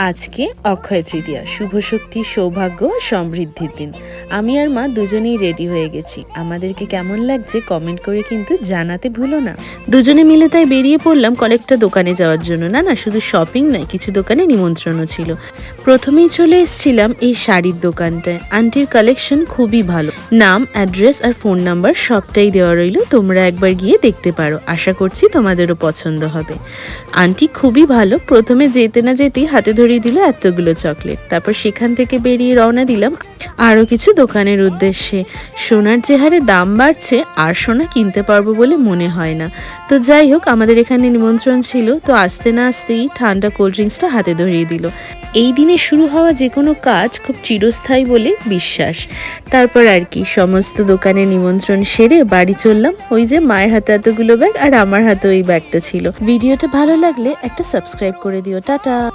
আজকে অক্ষয় তৃতীয়া, শুভ শক্তি, সৌভাগ্য, সমৃদ্ধির দিন। আমি আর মা দুজনেই রেডি হয়ে গেছি। আমাদেরকে কেমন লাগছে কমেন্ট করে কিন্তু জানাতে ভুলো না। দুজনে মিলে তাই বেরিয়ে পড়লাম কয়েকটা দোকানে যাওয়ার জন্য। না শুধু শপিং নয়, কিছু দোকানে নিমন্ত্রণও ছিল। প্রথমেই চলে এসেছিলাম এই শাড়ির দোকানটায়। আন্টির কালেকশন খুবই ভালো। নাম, অ্যাড্রেস আর ফোন নাম্বার সবটাই দেওয়া রইল, তোমরা একবার গিয়ে দেখতে পারো। আশা করছি তোমাদেরও পছন্দ হবে। আন্টি খুবই ভালো। প্রথমে যেতে না যেতেই হাতে ধরিয়ে দিল এতগুলো চকলেট। তারপর সেখান থেকে বেরিয়ে রওনা দিলাম আরও কিছু দোকানের উদ্দেশ্যে। সোনার যে হারে দাম বাড়ছে, আর সোনা কিনতে পারবো বলে মনে হয় না। তো যাই হোক, আমাদের এখানে নিমন্ত্রণ ছিল, তো আসতে না আসতেই ঠান্ডা কোল্ড ড্রিঙ্কসটা হাতে ধরিয়ে দিল। এই দিনে শুরু হওয়া যে কোনো কাজ খুব চিরস্থায়ী বলে বিশ্বাস। তারপর আর কি, সমস্ত দোকানে নিমন্ত্রণ সেরে বাড়ি চললাম। ওই যে মায়ের হাতে এতগুলো ব্যাগ আর আমার হাতে ওই ব্যাগটা ছিল। ভিডিওটা ভালো লাগলে একটা সাবস্ক্রাইব করে দিও। টাটা।